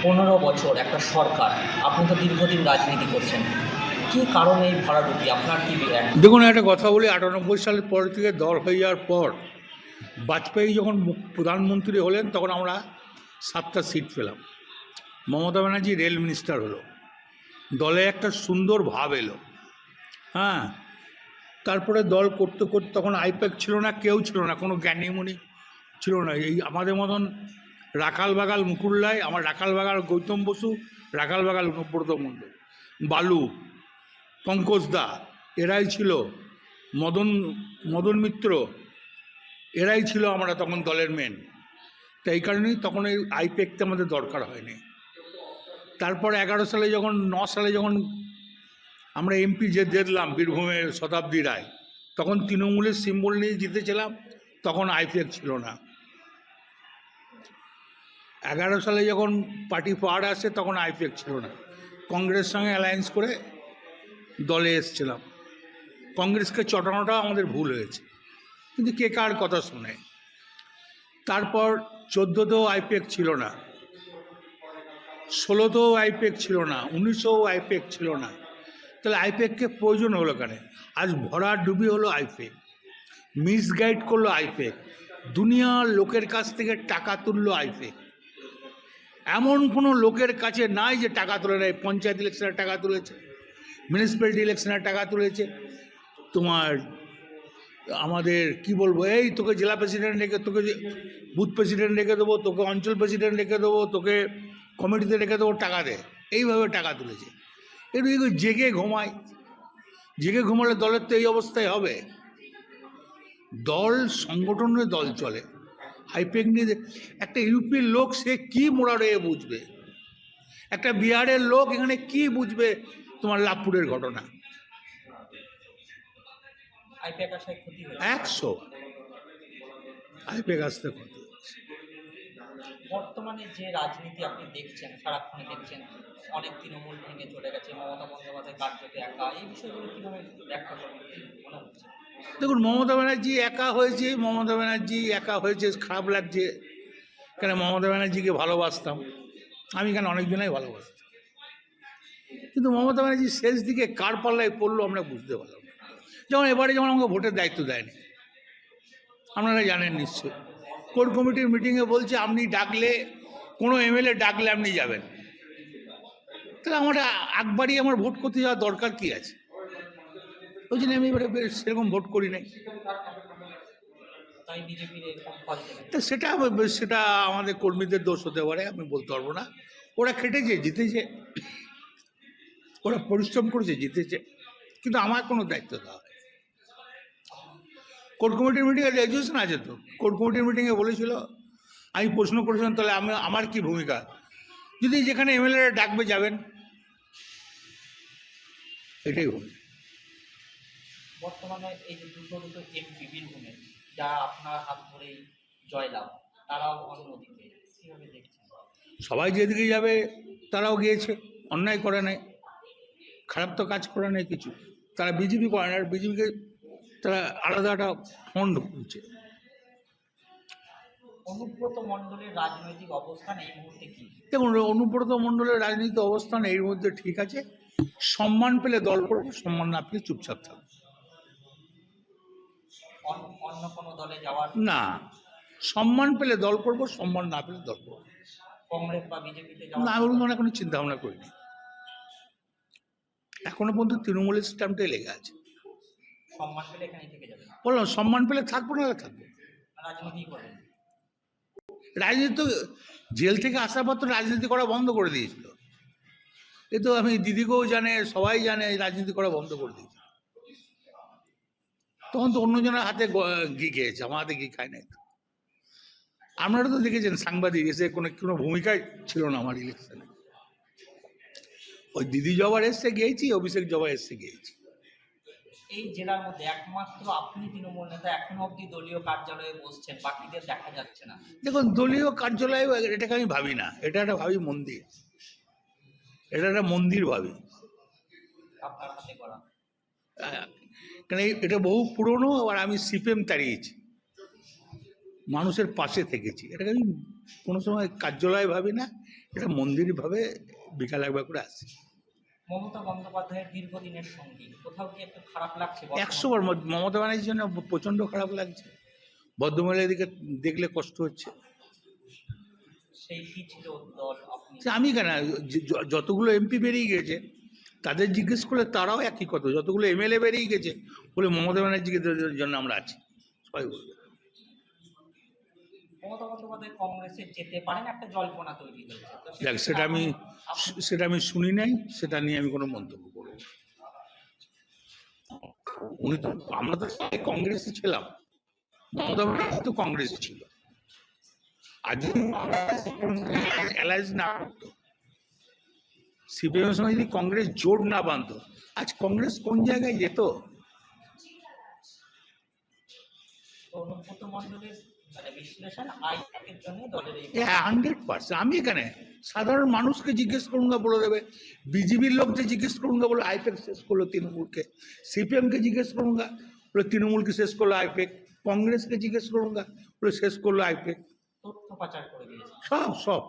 15 বছর একটা সরকার, আপনি তো দীর্ঘদিন রাজনীতি করছেন, কী কারণে এই ভরাডুবি? আপনার কি দেখুন, একটা কথা বলি, 98 সালের পর থেকে দল হয়ে যাওয়ার পর বাজপেয়ী যখন প্রধানমন্ত্রী হলেন তখন আমরা 7টা সিট পেলাম। মমতা ব্যানার্জি রেল মিনিস্টার হলো, দলে একটা সুন্দর ভাব এলো। হ্যাঁ, তারপরে দল করতে করতে তখন আইপ্যাক ছিল না, কেউ ছিল না, কোনো জ্ঞানীমণি ছিল না। এই আমাদের মতন রাখাল বাগাল মুকুল্লায়, আমার রাখাল বাগাল গৌতম বসু, রাখাল বাগাল অনুব্রত মণ্ডল, বালু, পঙ্কজ দা, এরাই ছিল, মদন মিত্র, এরাই ছিল আমরা তখন দলের মেন। তাই এই কারণেই তখন এই আইপ্যাকটা আমাদের দরকার হয়নি। তারপর 9 সালে যখন আমরা এমপি যে জিতলাম বীরভূমের শতাব্দী রায়, তখন তৃণমূলের সিম্বল নিয়ে জিতেছিলাম, তখন আইপ্যাক ছিল না। 11 সালে যখন পার্টি পাওয়ার আসে তখন আইপ্যাক ছিল না, কংগ্রেস সঙ্গে অ্যালায়েন্স করে দলে এসেছিলাম। কংগ্রেসকে চটানোটা আমাদের ভুল হয়েছে, কিন্তু কে কার কথা শুনে। তারপর 14তেও আইপ্যাক ছিল না, 16তেও আইপ্যাক ছিল না, 19এও আইপ্যাক ছিল না। তাহলে আইপ্যাককে প্রয়োজন হলো কেন? আজ ভরা ডুবি হলো আইপ্যাক, মিসগাইড করলো আইপ্যাক, দুনিয়ার লোকের কাছ থেকে টাকা তুললো আইপ্যাক। এমন কোনো লোকের কাছে নাই যে টাকা তুলে নেয়। পঞ্চায়েত ইলেকশনের টাকা তুলেছে, মিউনিসিপ্যালিটি ইলেকশনের টাকা তুলেছে, তোমার আমাদের কি বলবো, এই তোকে জেলা প্রেসিডেন্ট রেখে, তোকে বুথ প্রেসিডেন্ট রেখে দেবো, তোকে অঞ্চল প্রেসিডেন্ট রেখে দেবো, তোকে কমিটিতে রেখে দেবো, টাকা দে, এইভাবে টাকা তুলেছে। একটু জেগে ঘুমায়, জেগে ঘুমালে দলের তো এই অবস্থায় হবে। দল সংগঠনের দল চলে, আইপ্যাক নিয়ে। একটা ইউপির লোক সে কি মোড়ারে বুঝবে, একটা বিহারের লোক এখানে কি বুঝবে তোমার লাভপুরের ঘটনা। 100 আইপ্যাক আসতে ক্ষতি। বর্তমানে যে রাজনীতি আপনি দেখছেন, সারাক্ষণে দেখছেন, অনেক তৃণমূল ভেঙে চলে গেছে, মমতা বন্দ্যোপাধ্যায় কার্যত একা, এই বিষয়গুলো কীভাবে ব্যাখ্যা করবেন, মনে হচ্ছে? দেখুন, মমতা ব্যানার্জি একা হয়েছে, মমতা ব্যানার্জি একা হয়েছে, খারাপ লাগছে। কেন? মমতা ব্যানার্জিকে ভালোবাসতাম আমি, কেন অনেকজনাই ভালোবাসতাম, কিন্তু মমতা ব্যানার্জি শেষ দিকে কার পাল্লায় পড়লো আমরা বুঝতে পারলাম না। যেমন এবারে যেমন আমাকে ভোটের দায়িত্ব দেয়নি, আপনারা জানেন নিশ্চয়ই। কোর কমিটির মিটিংয়ে বলছে আপনি ডাকলে, কোনো এমএলএ ডাকলে আপনি যাবেন। তাহলে আমার একবারই আমার ভোট করতে যাওয়ার দরকার কি আছে? ওই জন্য আমি এবারে সেরকম ভোট করি নাই। তা সেটা আমাদের কর্মীদের দোষ হতে পারে, আমি বলতে পারবো না। ওরা খেটেছে, জিতেছে, ওরা পরিশ্রম করেছে, জিতেছে, কিন্তু আমার কোনো দায়িত্ব দেওয়া হয়। কোর কমিটির মিটিংয়ে রেজুলেশন আছে তো, কোর কমিটির মিটিংয়ে বলেছিল, আমি প্রশ্ন করেছিলাম তাহলে আমার কি ভূমিকা, যদি যেখানে এমএলএ ডাকবে যাবেন, এটাই ভূমিকা। বর্তমানে এই যে দুটো এমপি বীরভূমে, যারা আপনার হাত ধরেই জয়লাভ, তারাও অন্যদিকে, কীভাবে দেখছেন? সবাই যেদিকে যাবে তারাও গিয়েছে, অন্যায় করে নাই, খারাপ তো কাজ করে নাই কিছু। তারা বিজেপি করে না, আর বিজেপিকে তারা আলাদা একটা ফন্ড খুলছে। অনুব্রত মণ্ডলের রাজনৈতিক অবস্থান এই মুহূর্তে কি? দেখুন, অনুব্রত মণ্ডলের রাজনৈতিক অবস্থান এর মধ্যে ঠিক আছে, সম্মান পেলে দল করবে, সম্মান না পেলে চুপচাপ থাকবে। অন্য কোনো দলে যাওয়ার না, সম্মান পেলে দল করবো, সম্মান না পেলে দল করবো। কংগ্রেস বা বিজেপিতে না, ওর মনে কোনো চিন্তা ভাবনা করিনি, এখনো পর্যন্ত তৃণমূলের স্ট্যাম্পটাই লেগে আছে। সম্মান পেলে এখানে থেকে যাবে, বললাম সম্মান পেলে থাকবো, না থাকবো। রাজনীতি করবেন? রাজনীতি তো জেল থেকে আসার পর তো রাজনীতি করা বন্ধ করে দিয়েছিল। এ তো আমি দিদিকেও জানে, সবাই জানে, রাজনীতি করা বন্ধ করে দিয়েছিল। তখন তো অন্যজনের হাতে ঘি খেয়েছে, আমার হাতে ঘি খায় নাই। আপনারা তো দেখেছেন, সাংবাদিক এসে কোনো ভূমিকায় ছিল না আমার ইলেকশনে। ওই দিদি জবার এসছে গিয়েছি, অভিষেক জবার এসছে গিয়েছি। এই জেলার মধ্যে একমাত্র আপনি তৃণমূল নেতা, এখনো অব্দি দলীয় কার্যালয়ে বসছেন, বাকিদের দেখা যাচ্ছে না। দেখুন, দলীয় কার্যালয় এটাকে আমি ভাবি না, এটা একটা ভাবি মন্দির, এটা একটা মন্দির ভাবি। আপনার হাতে করা, কারণ এটা বহু পুরনো, আর আমি সিপিএম তাড়িয়েছি, মানুষের পাশে থেকেছি, এটাকে আমি কোনো সময় কার্যালয় ভাবি না, এটা মন্দিরভাবে বিকাল একবার করে আসি। মমতা বন্দ্যোপাধ্যায়ের দীর্ঘদিনের সঙ্গী, কোথাও কি একটু খারাপ লাগছে? 100 বার মমতা ব্যানার্জির জন্য প্রচণ্ড খারাপ লাগছে। ভদ্রমহিলার দিকে দেখলে কষ্ট হচ্ছে। সেই কি ছিল দল আপনি? সে আমি কেন, যতগুলো এমপি বেরিয়ে গেছে তাদের জিজ্ঞেস করলে তারাও একই কথা, যতগুলো এমএলএ বেরিয়ে গেছে বলে মমতা ব্যানার্জিকে জন্য আমরা আছি, সবাই বলবে। মমতা বন্দ্যোপাধ্যায় কংগ্রেসে যেতে পারেন, একটা জল্পনা তৈরি হয়েছে। তো দেখ, সেটা আমি শুনি নাই, সেটা নিয়ে আমি কোনো মন্তব্য করবো না। উনি তো, আমরা তো সবাই কংগ্রেসে ছিলাম, মমতা ব্যানার্জি তো কংগ্রেসে ছিল। আর যদি অ্যালায়েন্স না করতো, সিপিএমের সঙ্গে যদি কংগ্রেস জোট না বাঁধতো, আজ কংগ্রেস কোন জায়গায় যেত? তো অনুব্রত মণ্ডলের মানে বিশ্লেষণ আইপ্যাকের জন্য দলের এই 100%। আমি এখানে সাধারণ মানুষকে জিজ্ঞেস করুন না, বলে দেবে। বিজেপির লোককে জিজ্ঞেস করুন না, বলে আইপ্যাক শেষ করলো তৃণমূলকে। সিপিএমকে জিজ্ঞেস করুন না, বলে তৃণমূলকে শেষ করলো আইপ্যাক। কংগ্রেসকে জিজ্ঞেস করুন না, বলে শেষ করলো আইপ্যাক। তথ্য পাচার করে দিয়েছে। সব